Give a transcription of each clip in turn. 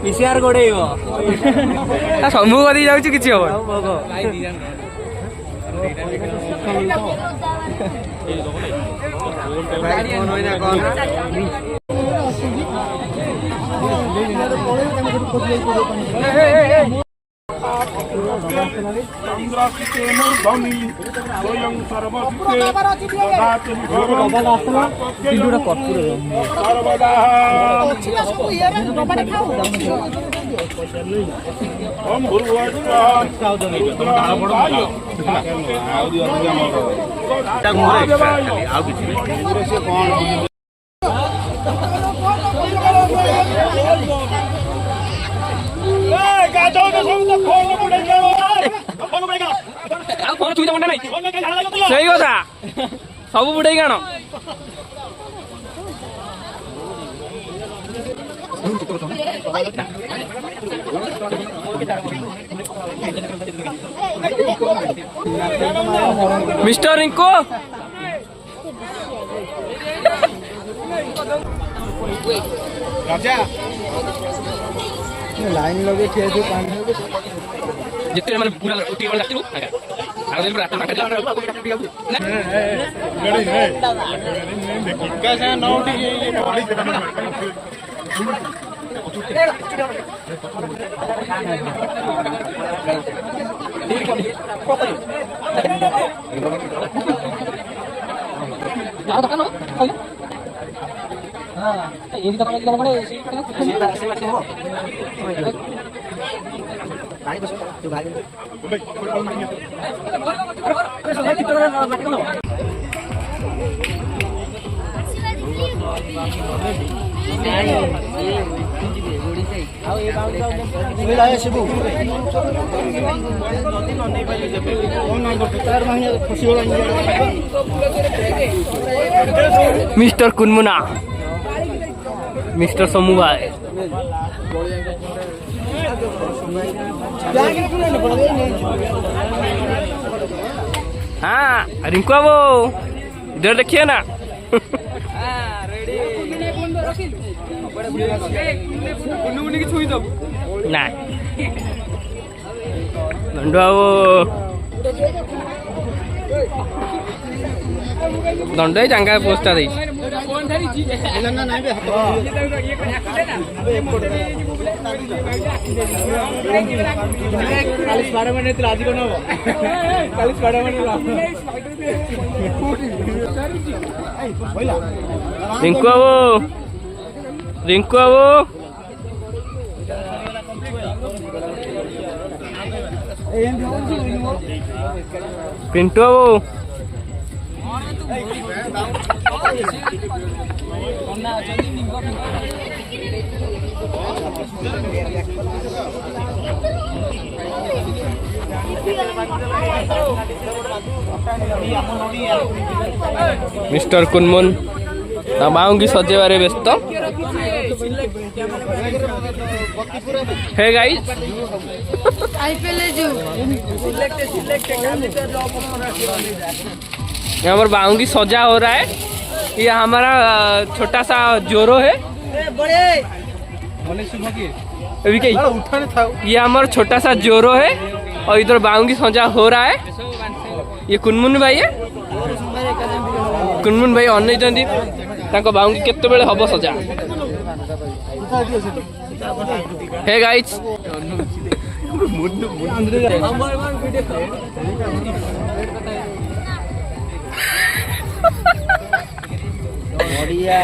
PCR ଗୋଡେଇବ ସମୂହ କଦି ଯାଉଛି କିଛି ହବ ସେଇ କଥା ସବୁ ବୁଡେଇ କାଣ मिस्टर रिंकू राजा लाइन लगे जितने मैंने पूरा उठी वाला तू आगे पर आता ना कैसे नौ उठी ये मिस्टर कुनमुना मिस्टर समू भाई हाँ रिंकू बाबू इधर देखिए ना ना गंडू बाबू दंड चांगा पोस्टा दे रिंकू बाबू रिंकू बाबू पिंटू बाबू मिस्टर कुनमुन बाउंगी सजेबारे व्यस्त है गाइस यहाँ पर बाउंगी सजा हो रहा है। ये हमारा छोटा सा जोरो है अभी कहीं ये हमारा छोटा सा जोरो है और इधर बाउंगी सजा हो रहा है। ये कुनमुन भाई है कुनमुन भाई अनेइचंदी ताको बाउंगी केते बेले हबो सजा हे गाइस बढ़िया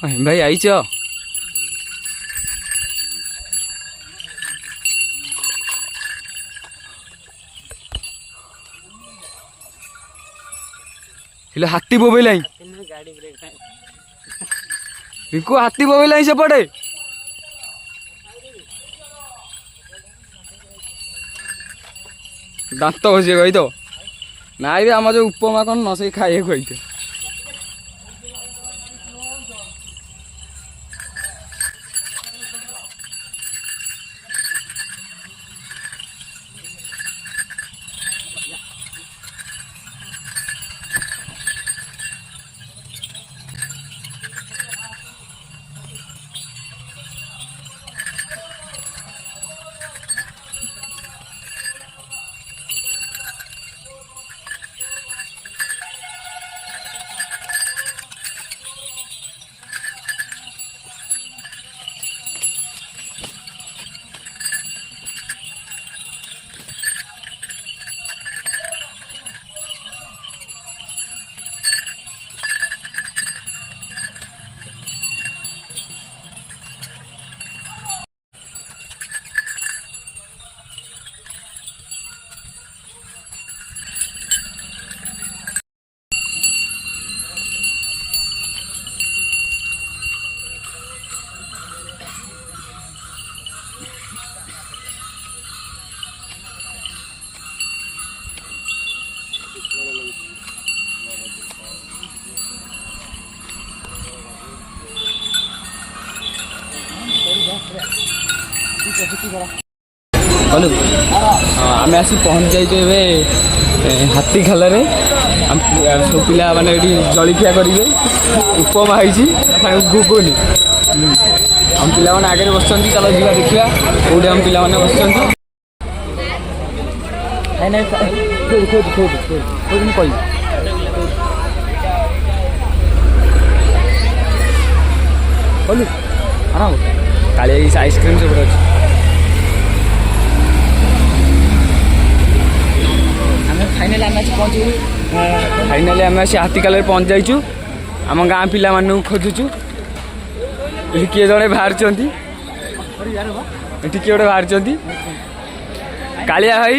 भाई आईच हेलो हाथी बोबेला रिंकू हाथी बोबेला सेपटे दांत घसी कही तो नाई आम जो उपमा कौन न से खाए कही हलो आम आसी पहुँच जाइए हाथी खाल सब पिला माने जलखिया करेंगे उपमा गुगुनी हम पिला मैंने आगे बस चलो जा देखा कौटे हम पिला बस काली आइसक्रीम सब अच्छे फाइनाली आम आसी हाथीकाल पहुँच जाइचु आम गाँ पिला मानू खोजुचु ये किए जड़े बाहर किए गोटे बाहर कालिया भाई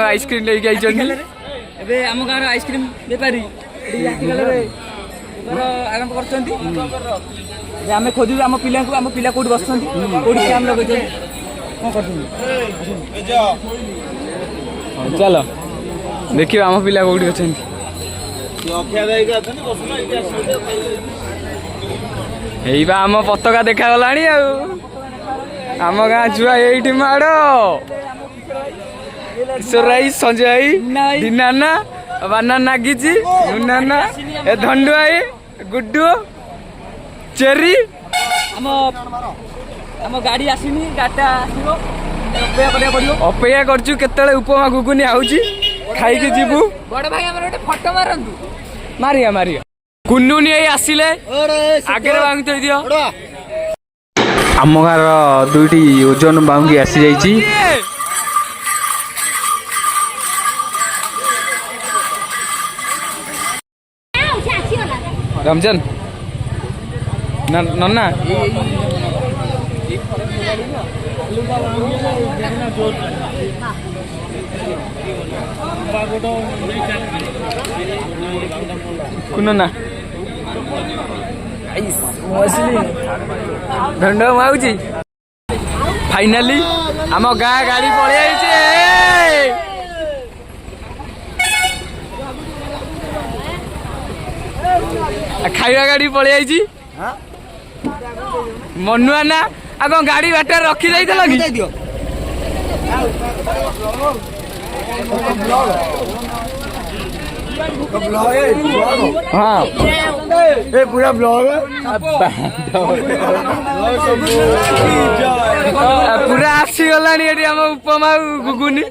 आइसक्रीम लेके आई आम गाँव आइसक्रीम बेपारी आरंभ कर आम खोजु आम पिला कौट बस लगे चलो देखिए आम पिला कौटी अच्छा आम पताका देखा गला आम गाँ छुआ ये माड़ ईश्वर संजय दीनाना बाना नागिची मुन्ना ए धंडु आई गुड्डू चेरी आम गाड़ी आसनी गाड़ीटा अपेक्षा करछु केतले उपमा गुगुनी आउची खाई जीवु बड़ भाई हमर गोटे फोटो मारंतु मारिया कुन्नुनी आसिले आगे बांग थई दियो आम गार दुईटी ओजन बांगी आसी जाइची रमजान नन्ना कुन्ना धंड माउची फाइनाली आम गाँ गाड़ी पड़े खाइबा गाड़ी पड़े आई मनुआ ना आग गाड़ी बाट रखी लगी हाँ ये पूरा ब्लॉग पूरा आसी गला उपमा गुगुनी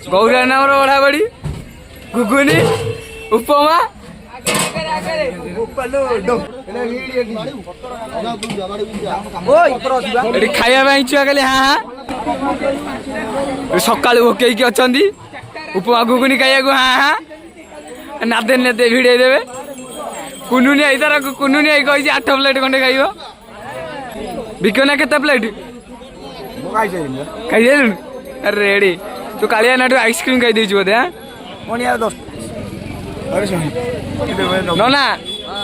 गौरा नाम बड़ा बड़ी गुगुनी उपमा खाया छुआ खाली हाँ सका भोकई अच्छा उपमा गुगुनी खाया हाँ हाँ नादे नादे भिड़े देवे कुनुनी आई तार कुनुनी आई कही 8 प्लेट खंडे खाइब बिको ना केते प्लेट खाई जाइलु रेडी तू कालिया नाटू आइसक्रीम खाई देछु बोधे हां ना ना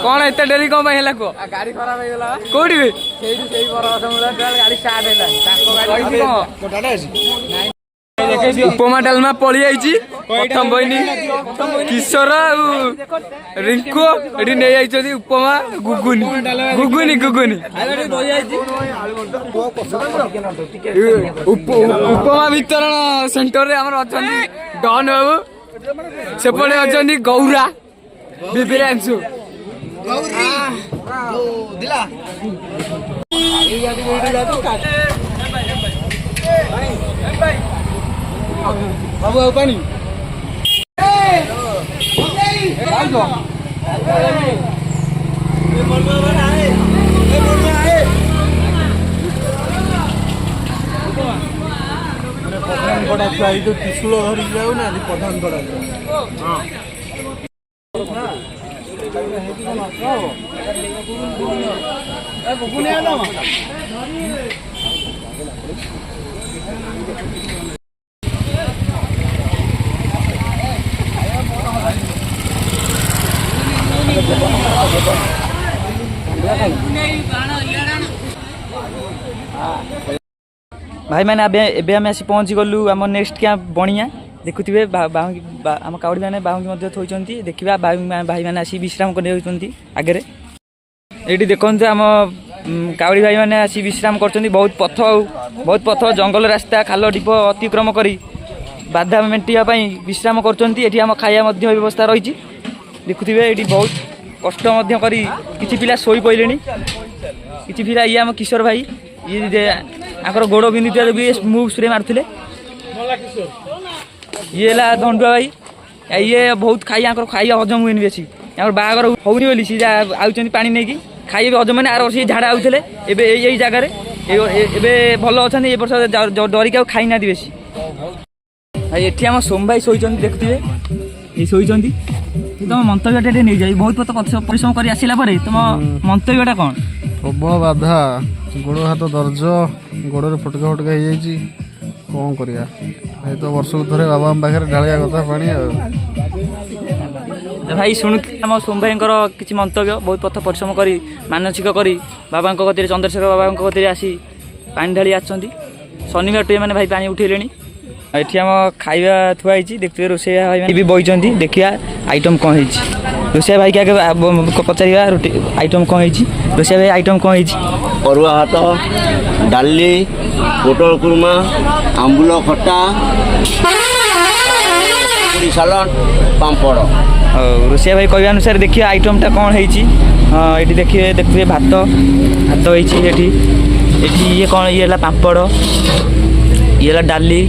कौन एते डेरी कौन हेला को गाड़ी खराब हो गेला कोडी बे सेही बरगछ मुला गाड़ी स्टार्ट हैला ताको गाड़ी कोटाडा अछि उपमा डालमा पड़ी आईची प्रथम बहिनी किशोर रिंकू एठी नै आइछथि उपमा गुगुनी गुगुनी गुगुनी उपमा वितरण सेंटर रे हमर अछनी डन बाबू सेपटे अछनी गौरा बिबिरांशु दिला बाबू आओ पानी प्रधान पड़ा जो त्रिशूल धरी जाऊ ना प्रधान पड़ा भाई मैंने एबे आम आसी पहुँची गलु आम नेक्स्ट कैंप बणिया देखुवे आम काउड़ी मैंने बाहुंगी थोड़ी देखा भाई मैंने आसी विश्राम कर आगे ये देखते आम काउड़ी भाई मैंने आसी विश्राम कर बहुत पथ जंगल रास्ता खाल ढीप अतिक्रम कर बाधा मेटापी विश्राम कर खाया व्यवस्था रही देखुवे ये बहुत कष्ट किसी पिला शोई पड़े कि पिला ये आम किशोर भाई ये आकर गोड़ बिंदुआ भी मुव स्प्रे मारुले ये धंडुआ भाई ये बहुत खाई खाइया हजम हुए बेसी बाहर होनी बोली सी आउन पा नहीं कि खाइबे हजम मैंने आर वर्ष झाड़ा आउे यही जगार भल अच्छा ये वर्ष डरिक खाई ना बेसी भाई ये आम सोम भाई शोच देखुए ये शोच तुम मंतव्यटा नहीं जाए बहुत परिश्रम कर आसला तुम मंतव्यटा कौन प्रबल बाधा गोड़ हाथ दर्ज गोड़ फटका फटका हो जाए कौन करिया तो वर्ष को थे बाबा पाखे ढालिया कथा पानी भाई शुणु आम सोम भाई किसी मंतव्य बहुत पथ परिश्रम कर मानसिक कर बाबा कति चंद्रशेखर बाबा कति आसी पानी ढाली आसती शनिवार टू मैंने भाई पानी उठेले ये आम खाଇବା थुआई देखिए रोसे भाई भी बही देखिए आइटम कौन है रोसे भाई क्या पचार आइटम कौन है रोसे भाई आइटम कौन है अरुआ भात डाली पोटल कुर्मा आंबुल खटा सालाड पापड़ रोसे भाई कहवा अनुसार देखिए आइटमटा कौन है ये देखिए भात भात होती ये कौन ये पापड़ ये डाली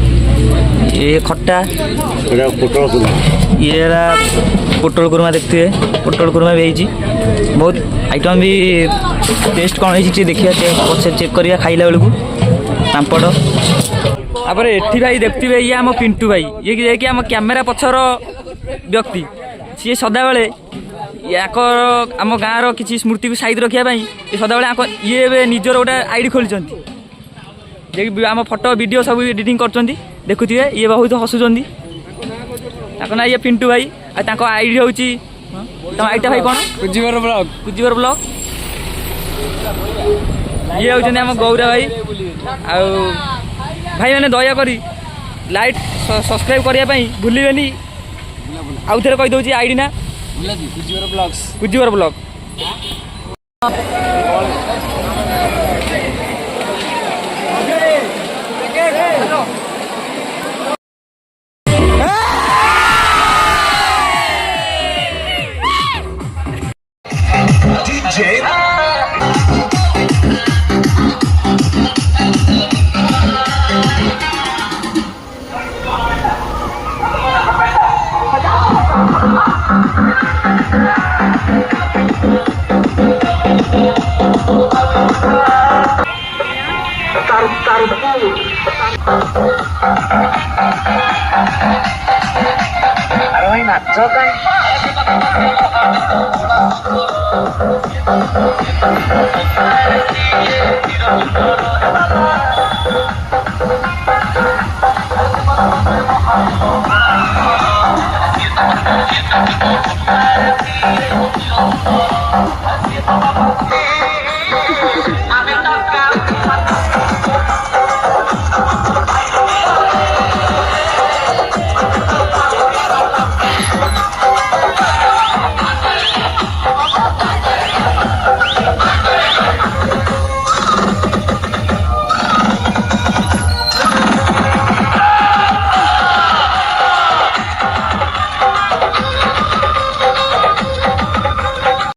ये खट्टा पोटल कुर्मा ये पोटल कुर्मा देखते पोटल कुर्मा भी है बहुत आइटम भी टेस्ट कौन है देखिए चेक करिया खाइला बेलू पापड़ तापर एठी भाई देखते ये आम पिंटू भाई ये कि आम कैमेरा पछर व्यक्ति सी सदा बेले आम गाँव किसी स्मृति को साइड रखापी ये सदा बेले ये निजर गोटे आईडी खोली आम फोटो वीडियो सब एडिटिंग कर देखुए ये बहुत हसुँच ना ये पिंटू भाई आईडी हूँ तुम आईटा भाई कौन कुजीवर ब्लॉग ये होती आम गौरा भाई भाई मैंने दयाक लाइक सब्सक्राइब करने भूलें आउ थे कहीदे आईडी ना कुजीवर ब्लॉग Aroy na, jokan.